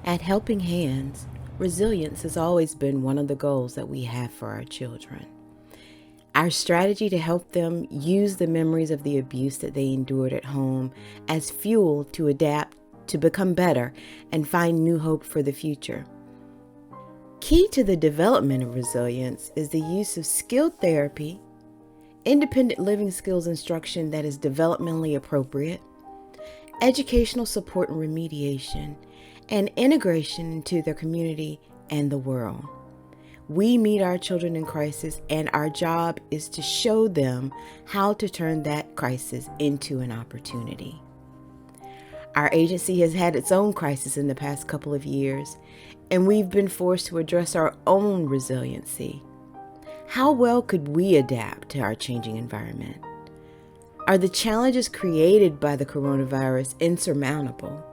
At Helping Hands, resilience has always been one of the goals that we have for our children. Our strategy to help them use the memories of the abuse that they endured at home as fuel to adapt, to become better, and find new hope for the future. Key to the development of resilience is the use of skilled therapy, independent living skills instruction that is developmentally appropriate, educational support and remediation, and integration into their community and the world. We meet our children in crisis, and our job is to show them how to turn that crisis into an opportunity. Our agency has had its own crisis in the past couple of years, and we've been forced to address our own resiliency. How well could we adapt to our changing environment? Are the challenges created by the coronavirus insurmountable?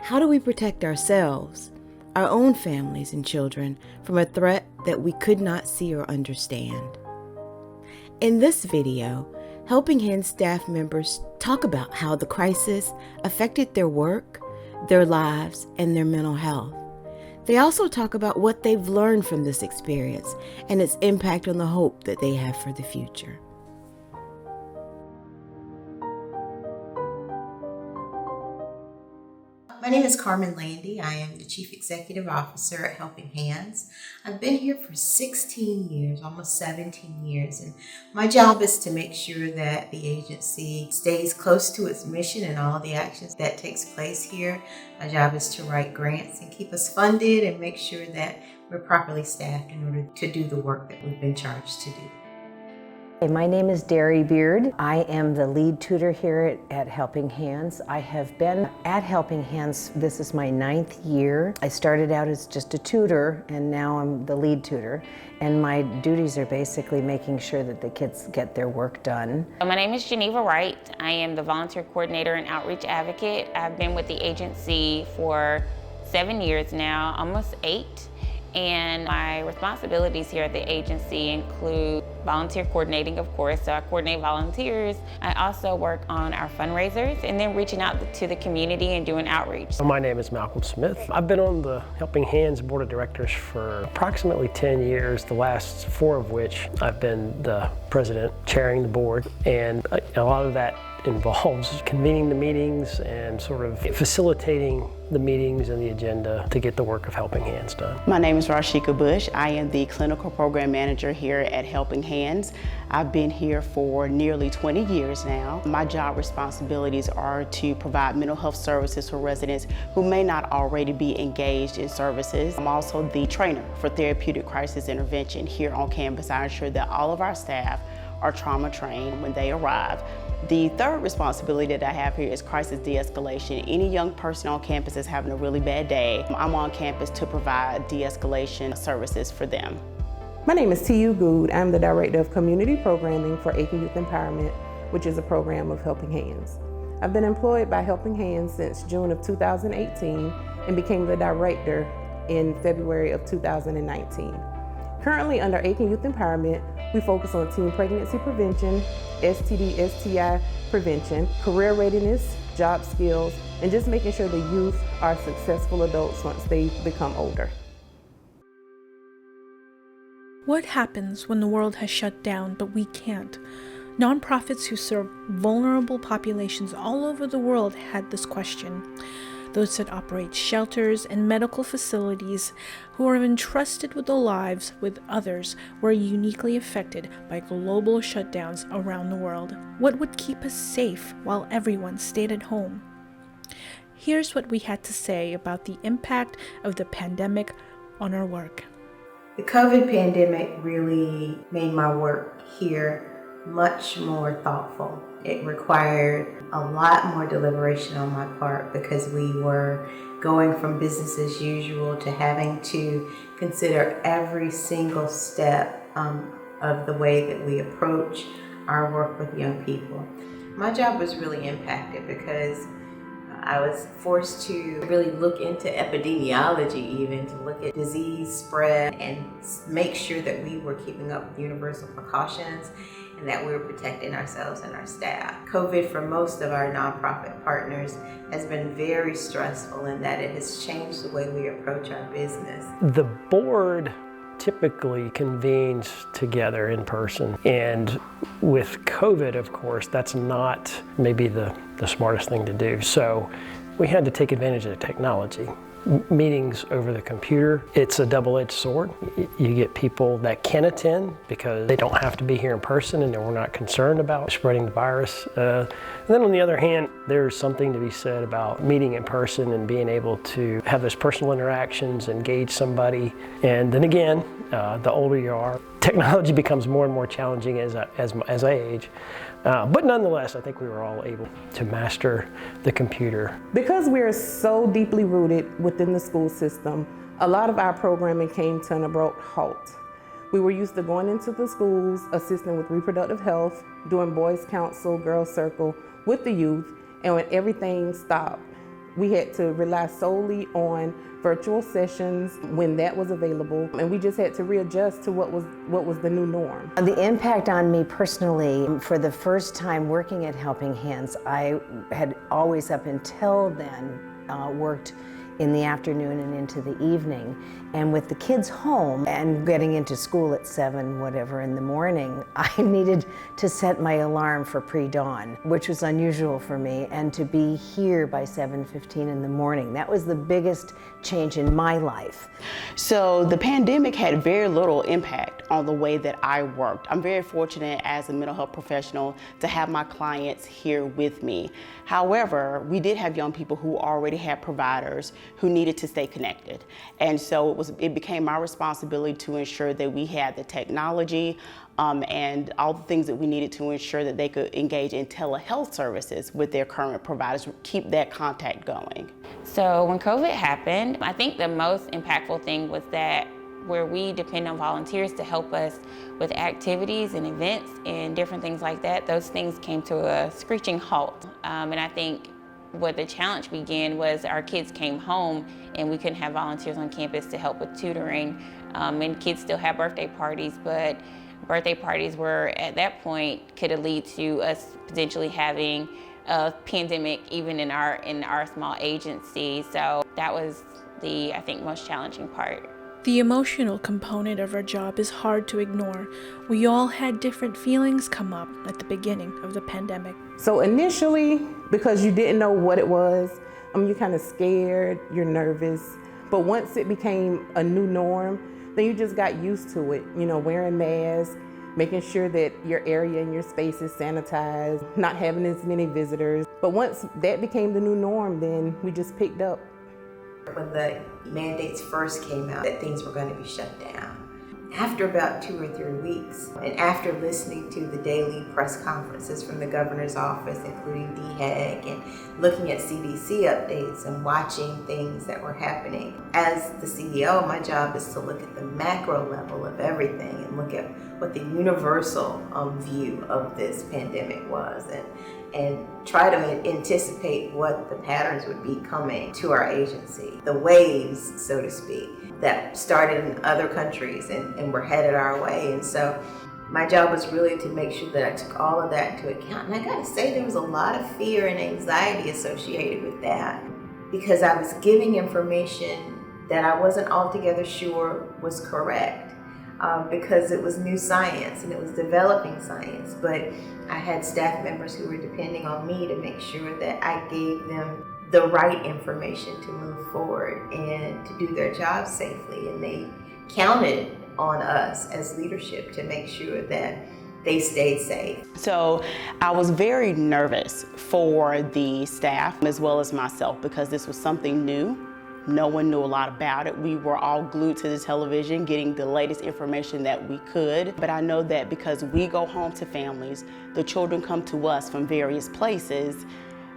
How do we protect ourselves, our own families and children, from a threat that we could not see or understand? In this video, Helping Hands staff members talk about how the crisis affected their work, their lives, and their mental health. They also talk about what they've learned from this experience and its impact on the hope that they have for the future. My name is Carmen Landy. I am the Chief Executive Officer at Helping Hands. I've been here for 16 years, almost 17 years, and my job is to make sure that the agency stays close to its mission and all of the actions that takes place here. My job is to write grants and keep us funded and make sure that we're properly staffed in order to do the work that we've been charged to do. My name is Derry Beard. I am the lead tutor here at Helping Hands. I have been at Helping Hands, this is my 9th year. I started out as just a tutor and now I'm the lead tutor. And my duties are basically making sure that the kids get their work done. My name is Geneva Wright. I am the volunteer coordinator and outreach advocate. I've been with the agency for 7 years now, almost 8. And my responsibilities here at the agency include volunteer coordinating, of course, so I coordinate volunteers. I also work on our fundraisers and then reaching out to the community and doing outreach. My name is Malcolm Smith. I've been on the Helping Hands Board of Directors for approximately 10 years, the last 4 of which I've been the president, chairing the board, and a lot of that involves convening the meetings and sort of facilitating the meetings and the agenda to get the work of Helping Hands done. My name is Rashika Bush. I am the clinical program manager here at Helping Hands. I've been here for nearly 20 years now. My job responsibilities are to provide mental health services for residents who may not already be engaged in services. I'm also the trainer for therapeutic crisis intervention here on campus. I ensure that all of our staff are trauma trained when they arrive. The third responsibility that I have here is crisis de-escalation. Any young person on campus is having a really bad day, I'm on campus to provide de-escalation services for them. My name is T.U. Good. I'm the Director of Community Programming for Aiken Youth Empowerment, which is a program of Helping Hands. I've been employed by Helping Hands since June of 2018 and became the Director in February of 2019. Currently under Aiken Youth Empowerment, we focus on teen pregnancy prevention, STD, STI prevention, career readiness, job skills, and just making sure the youth are successful adults once they become older. What happens when the world has shut down but we can't? Nonprofits who serve vulnerable populations all over the world had this question. Those that operate shelters and medical facilities who are entrusted with the lives with others were uniquely affected by global shutdowns around the world. What would keep us safe while everyone stayed at home? Here's what we had to say about the impact of the pandemic on our work. The COVID pandemic really made my work here much more thoughtful. It required a lot more deliberation on my part because we were going from business as usual to having to consider every single step of the way that we approach our work with young people. My job was really impacted because I was forced to really look into epidemiology, even to look at disease spread and make sure that we were keeping up with universal precautions. and that we're protecting ourselves and our staff. COVID for most of our nonprofit partners has been very stressful in that it has changed the way we approach our business. The board typically convenes together in person, and with COVID, of course, that's not maybe the smartest thing to do. So we had to take advantage of the technology. Meetings over the computer, it's a double-edged sword. You get people that can attend because they don't have to be here in person and we're not concerned about spreading the virus. And then on the other hand, there's something to be said about meeting in person and being able to have those personal interactions, engage somebody. And then again, the older you are, technology becomes more and more challenging as I age. But nonetheless, I think we were all able to master the computer. Because we are so deeply rooted within the school system, a lot of our programming came to an abrupt halt. We were used to going into the schools, assisting with reproductive health, doing boys council, girls circle with the youth, and when everything stopped, we had to rely solely on virtual sessions when that was available, and we just had to readjust to what was the new norm. The impact on me personally, for the first time working at Helping Hands, I had always up until then worked in the afternoon and into the evening. And with the kids home and getting into school at 7, whatever in the morning, I needed to set my alarm for pre-dawn, which was unusual for me, and to be here by 7:15 in the morning. That was the biggest change in my life. So the pandemic had very little impact on the way that I worked. I'm very fortunate as a mental health professional to have my clients here with me. However, we did have young people who already had providers who needed to stay connected. And so it became my responsibility to ensure that we had the technology and all the things that we needed to ensure that they could engage in telehealth services with their current providers, keep that contact going. So when COVID happened, I think the most impactful thing was that where we depend on volunteers to help us with activities and events and different things like that, those things came to a screeching halt. And I think where the challenge began was our kids came home and we couldn't have volunteers on campus to help with tutoring. And kids still have birthday parties, but birthday parties were at that point could lead to us potentially having a pandemic even in our small agency. So that was the, I think, most challenging part. The emotional component of our job is hard to ignore. We all had different feelings come up at the beginning of the pandemic. So initially, because you didn't know what it was, you're kind of scared, you're nervous. But once it became a new norm, then you just got used to it. You know, wearing masks, making sure that your area and your space is sanitized, not having as many visitors. But once that became the new norm, then we just picked up. When the mandates first came out that things were going to be shut down, after about 2 or 3 weeks, and after listening to the daily press conferences from the governor's office, including DHEC, and looking at CDC updates and watching things that were happening, as the CEO, my job is to look at the macro level of everything and look at what the universal view of this pandemic was, and try to anticipate what the patterns would be coming to our agency, the waves, so to speak, that started in other countries and were headed our way. And so my job was really to make sure that I took all of that into account. And I gotta say, there was a lot of fear and anxiety associated with that, because I was giving information that I wasn't altogether sure was correct. Because it was new science and it was developing science, but I had staff members who were depending on me to make sure that I gave them the right information to move forward and to do their jobs safely. And they counted on us as leadership to make sure that they stayed safe. So I was very nervous for the staff as well as myself, because this was something new. No one knew a lot about it. We were all glued to the television, getting the latest information that we could. But I know that because we go home to families, the children come to us from various places,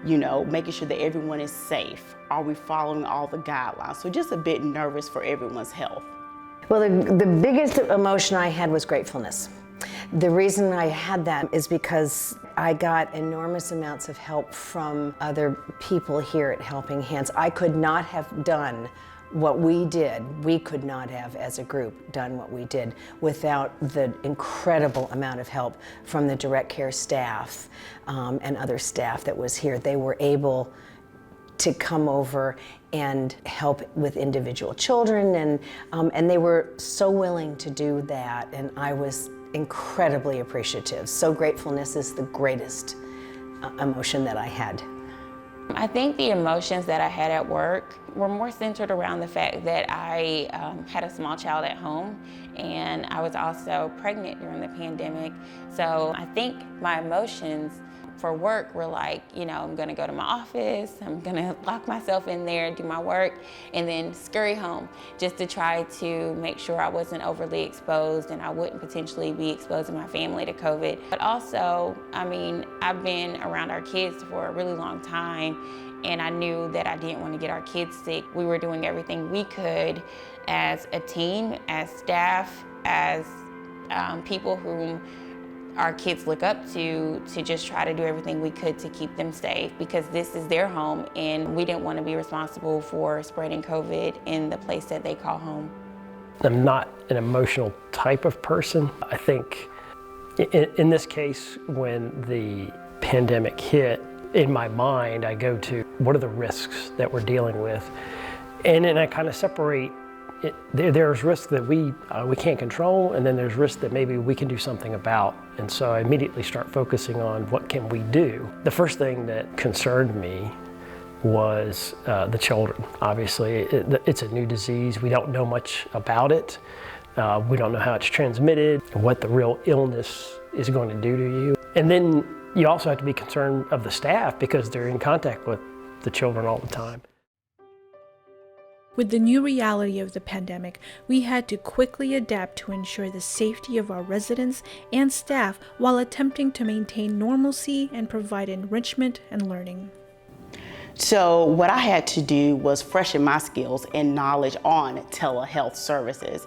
you know, making sure that everyone is safe. Are we following all the guidelines? So just a bit nervous for everyone's health. Well, the biggest emotion I had was gratefulness. The reason I had that is because I got enormous amounts of help from other people here at Helping Hands. I could not have done what we did, we could not have as a group done what we did without the incredible amount of help from the direct care staff and other staff that was here. They were able to come over and help with individual children, and they were so willing to do that, and I was incredibly appreciative. So gratefulness is the greatest emotion that I had. I think the emotions that I had at work were more centered around the fact that I had a small child at home, and I was also pregnant during the pandemic. So I think my emotions for work were like, you know, I'm gonna go to my office, I'm gonna lock myself in there, do my work, and then scurry home just to try to make sure I wasn't overly exposed and I wouldn't potentially be exposing my family to COVID. But also, I mean, I've been around our kids for a really long time, and I knew that I didn't want to get our kids sick. We were doing everything we could as a team, as staff, as people whom our kids look up to just try to do everything we could to keep them safe, because this is their home and we didn't want to be responsible for spreading COVID in the place that they call home. I'm not an emotional type of person. I think in this case, when the pandemic hit, in my mind, I go to what are the risks that we're dealing with? And then I kind of separate there's risks that we can't control, and then there's risks that maybe we can do something about. And so I immediately start focusing on what can we do. The first thing that concerned me was the children. Obviously, it's a new disease. We don't know much about it. We don't know how it's transmitted, what the real illness is going to do to you. And then you also have to be concerned of the staff because they're in contact with the children all the time. With the new reality of the pandemic, we had to quickly adapt to ensure the safety of our residents and staff while attempting to maintain normalcy and provide enrichment and learning. So what I had to do was freshen my skills and knowledge on telehealth services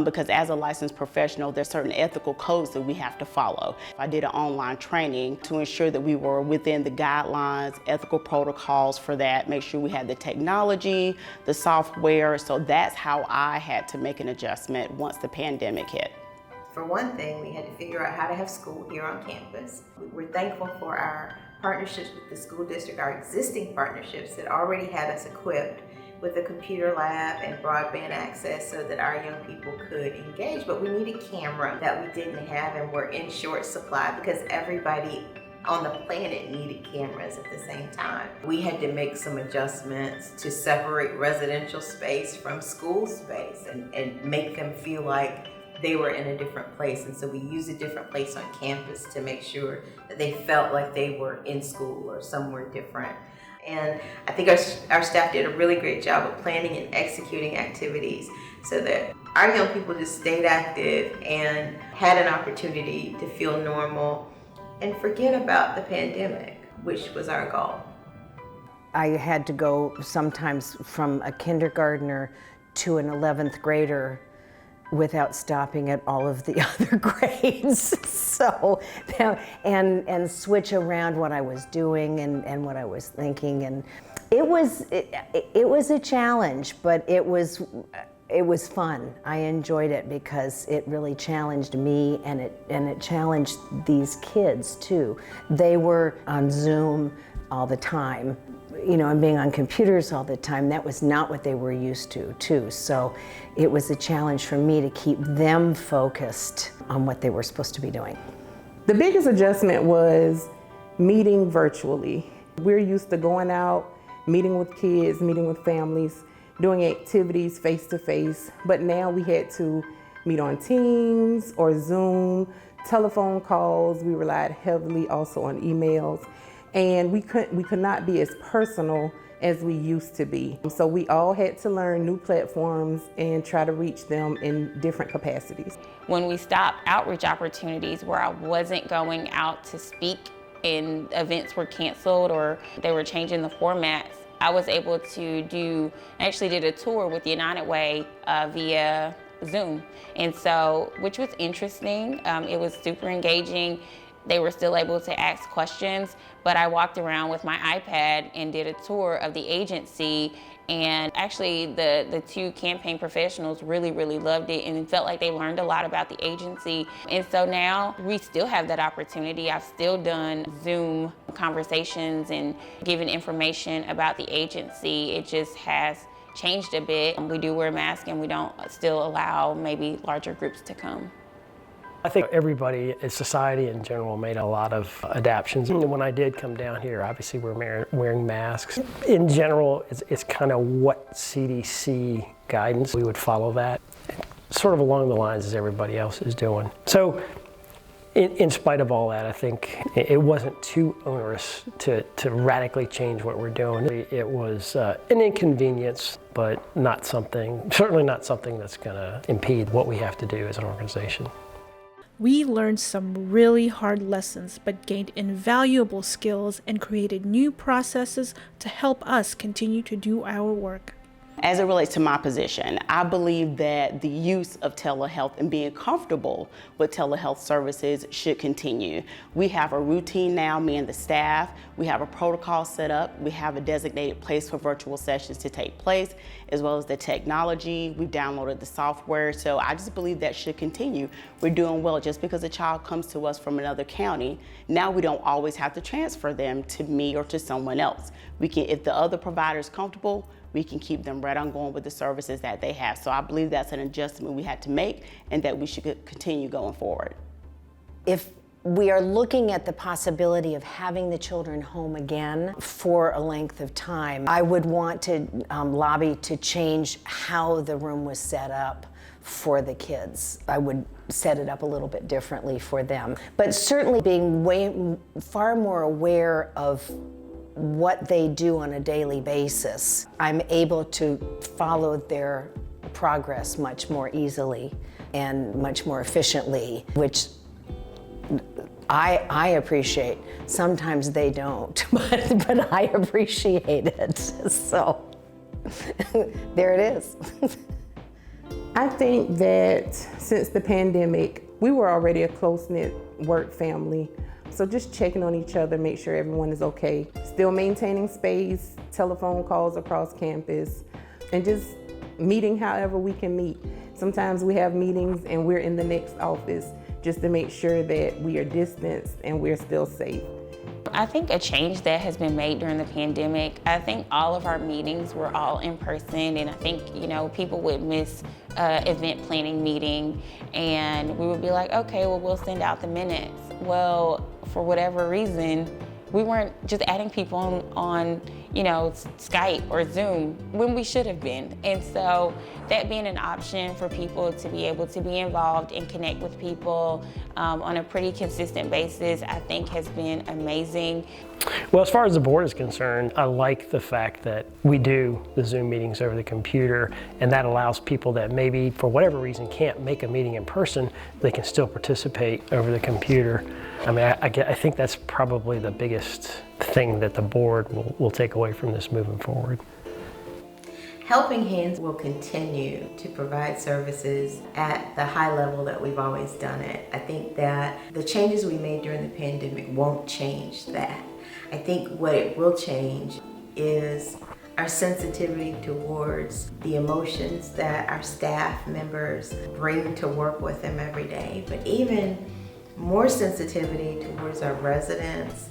because as a licensed professional, there's certain ethical codes that we have to follow. I did an online training to ensure that we were within the guidelines, ethical protocols for that, make sure we had the technology, the software. So that's how I had to make an adjustment once the pandemic hit. For one thing, we had to figure out how to have school here on campus. We're thankful for our partnerships with the school district, our existing partnerships that already had us equipped with a computer lab and broadband access so that our young people could engage. But we needed a camera that we didn't have, and we're in short supply because everybody on the planet needed cameras at the same time. We had to make some adjustments to separate residential space from school space and make them feel like they were in a different place. And so we used a different place on campus to make sure that they felt like they were in school or somewhere different. And I think our staff did a really great job of planning and executing activities so that our young people just stayed active and had an opportunity to feel normal and forget about the pandemic, which was our goal. I had to go sometimes from a kindergartner to an 11th grader without stopping at all of the other grades. So, and switch around what I was doing and what I was thinking. And it was a challenge, but it was fun. I enjoyed it because it really challenged me, and it challenged these kids too. They were on Zoom all the time, you know, and being on computers all the time. That was not what they were used to too. So it was a challenge for me to keep them focused on what they were supposed to be doing. The biggest adjustment was meeting virtually. We're used to going out, meeting with kids, meeting with families, doing activities face-to-face, but now we had to meet on Teams or Zoom, telephone calls. We relied heavily also on emails, and we could not be as personal as we used to be. So we all had to learn new platforms and try to reach them in different capacities. When we stopped outreach opportunities where I wasn't going out to speak and events were canceled or they were changing the formats, I was able to actually did a tour with United Way via Zoom. And so, which was interesting. It was super engaging. They were still able to ask questions, but I walked around with my iPad and did a tour of the agency And actually the two campaign professionals really loved it and felt like they learned a lot about the agency. And so now we still have that opportunity. I've still done Zoom conversations and given information about the agency. It just has changed a bit. We do wear masks and we don't still allow maybe larger groups to come. I think everybody, society in general, made a lot of adaptations. When I did come down here, obviously we're wearing masks. In general, it's kind of what CDC guidance, we would follow that, sort of along the lines as everybody else is doing. So in spite of all that, I think it wasn't too onerous to radically change what we're doing. It was an inconvenience, but certainly not something that's gonna impede what we have to do as an organization. We learned some really hard lessons, but gained invaluable skills and created new processes to help us continue to do our work. As it relates to my position, I believe that the use of telehealth and being comfortable with telehealth services should continue. We have a routine now, me and the staff. We have a protocol set up. We have a designated place for virtual sessions to take place, as well as the technology. We've downloaded the software, so I just believe that should continue. We're doing well. Just because a child comes to us from another county, now we don't always have to transfer them to me or to someone else. We can, if the other provider is comfortable, we can keep them right on going with the services that they have. So I believe that's an adjustment we had to make and that we should continue going forward. If we are looking at the possibility of having the children home again for a length of time, I would want to lobby to change how the room was set up for the kids. I would set it up a little bit differently for them. But certainly being far more aware of what they do on a daily basis, I'm able to follow their progress much more easily and much more efficiently, which I appreciate. Sometimes they don't, but I appreciate it. So there it is. I think that since the pandemic, we were already a close-knit work family. So just checking on each other, make sure everyone is okay. Still maintaining space, telephone calls across campus, and just meeting however we can meet. Sometimes we have meetings and we're in the next office just to make sure that we are distanced and we're still safe. I think a change that has been made during the pandemic, I think all of our meetings were all in person, and I think, people would miss event planning meeting and we would be like, okay, well, we'll send out the minutes. Well, for whatever reason, we weren't just adding people on Skype or Zoom when we should have been. And so that being an option for people to be able to be involved and connect with people on a pretty consistent basis, I think has been amazing. Well, as far as the board is concerned, I like the fact that we do the Zoom meetings over the computer, and that allows people that maybe for whatever reason can't make a meeting in person, they can still participate over the computer. I mean, I think that's probably the biggest thing that the board will take away from this moving forward. Helping Hands will continue to provide services at the high level that we've always done it. I think that the changes we made during the pandemic won't change that. I think what it will change is our sensitivity towards the emotions that our staff members bring to work with them every day, but even more sensitivity towards our residents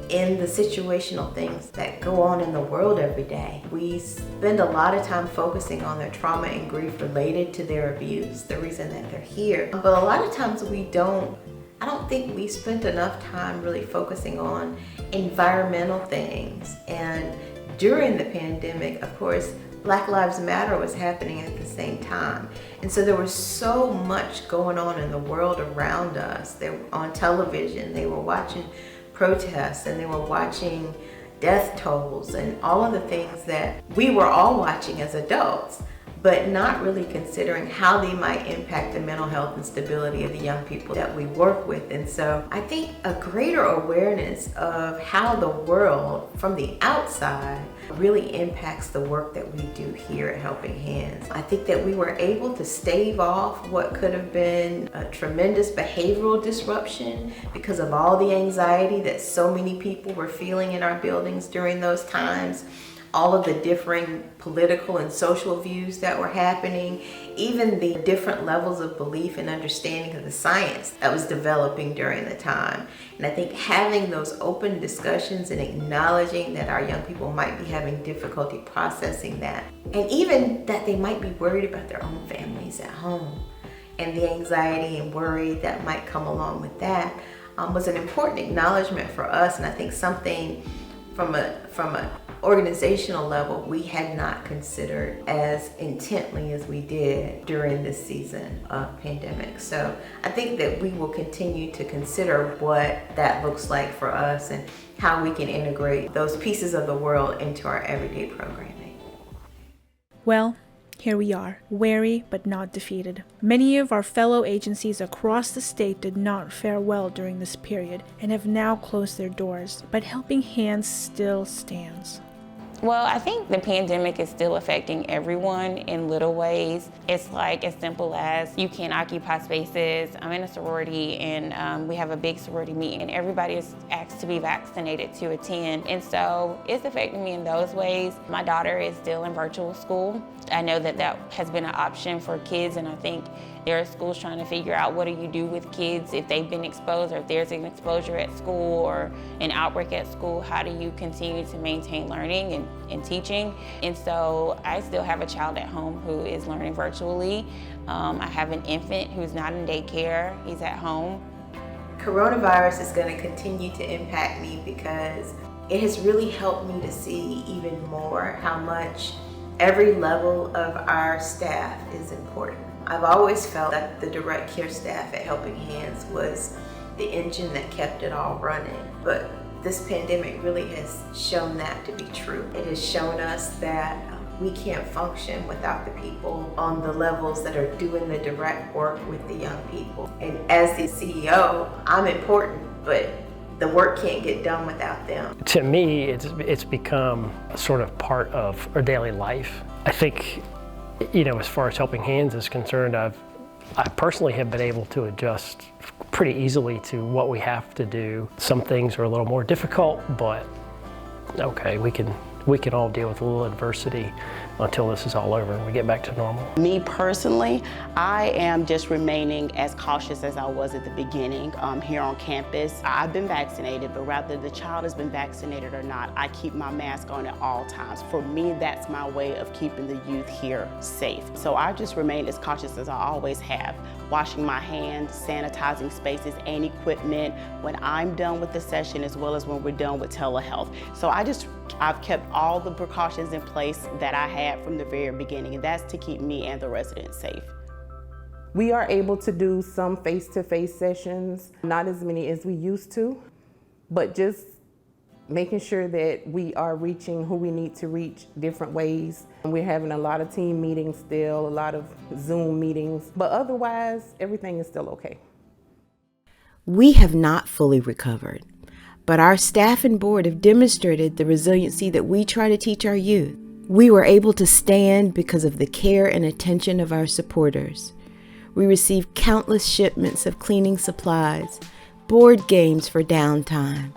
in the situational things that go on in the world every day. We spend a lot of time focusing on their trauma and grief related to their abuse, the reason that they're here. But a lot of times I don't think we spent enough time really focusing on environmental things. And during the pandemic, of course, Black Lives Matter was happening at the same time. And so there was so much going on in the world around us. They were on television, they were watching protests, and they were watching death tolls and all of the things that we were all watching as adults, but not really considering how they might impact the mental health and stability of the young people that we work with. And so I think a greater awareness of how the world from the outside really impacts the work that we do here at Helping Hands. I think that we were able to stave off what could have been a tremendous behavioral disruption because of all the anxiety that so many people were feeling in our buildings during those times. all of the differing political and social views that were happening, even the different levels of belief and understanding of the science that was developing during the time. And I think having those open discussions and acknowledging that our young people might be having difficulty processing that, and even that they might be worried about their own families at home, and the anxiety and worry that might come along with that, was an important acknowledgement for us. And I think something from an organizational level we had not considered as intently as we did during this season of pandemic. So I think that we will continue to consider what that looks like for us and how we can integrate those pieces of the world into our everyday programming. Well, here we are, wary but not defeated. Many of our fellow agencies across the state did not fare well during this period and have now closed their doors, but Helping Hands still stands. Well, I think the pandemic is still affecting everyone in little ways. It's like as simple as you can't occupy spaces. I'm in a sorority and we have a big sorority meeting and everybody is asked to be vaccinated to attend. And so it's affecting me in those ways. My daughter is still in virtual school. I know that that has been an option for kids, and I think there are schools trying to figure out what do you do with kids if they've been exposed or if there's an exposure at school or an outbreak at school. How do you continue to maintain learning and teaching? And so I still have a child at home who is learning virtually. I have an infant who's not in daycare. He's at home. Coronavirus is going to continue to impact me because it has really helped me to see even more how much every level of our staff is important. I've always felt that the direct care staff at Helping Hands was the engine that kept it all running. But this pandemic really has shown that to be true. It has shown us that we can't function without the people on the levels that are doing the direct work with the young people. And as the CEO, I'm important, but the work can't get done without them. To me, it's become a sort of part of our daily life. I think, as far as Helping Hands is concerned, I personally have been able to adjust pretty easily to what we have to do. Some things are a little more difficult, but okay, we can all deal with a little adversity until this is all over and we get back to normal. Me personally, I am just remaining as cautious as I was at the beginning here on campus. I've been vaccinated, but whether the child has been vaccinated or not, I keep my mask on at all times. For me, that's my way of keeping the youth here safe. So I just remain as cautious as I always have, washing my hands, sanitizing spaces and equipment when I'm done with the session as well as when we're done with telehealth. So I've kept all the precautions in place that I had from the very beginning, and that's to keep me and the residents safe. We are able to do some face-to-face sessions, not as many as we used to, but just making sure that we are reaching who we need to reach different ways. We're having a lot of team meetings still, a lot of Zoom meetings, but otherwise, everything is still okay. We have not fully recovered, but our staff and board have demonstrated the resiliency that we try to teach our youth. We were able to stand because of the care and attention of our supporters. We received countless shipments of cleaning supplies, board games for downtime,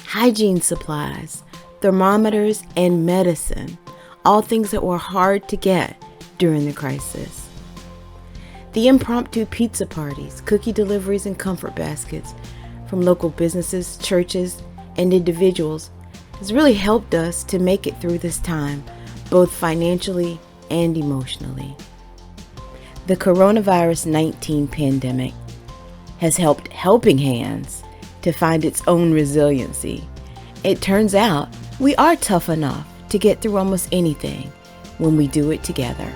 hygiene supplies, thermometers, and medicine, all things that were hard to get during the crisis. The impromptu pizza parties, cookie deliveries, and comfort baskets from local businesses, churches, and individuals has really helped us to make it through this time, both financially and emotionally. The coronavirus 19 pandemic has helped Helping Hands to find its own resiliency. It turns out we are tough enough to get through almost anything when we do it together.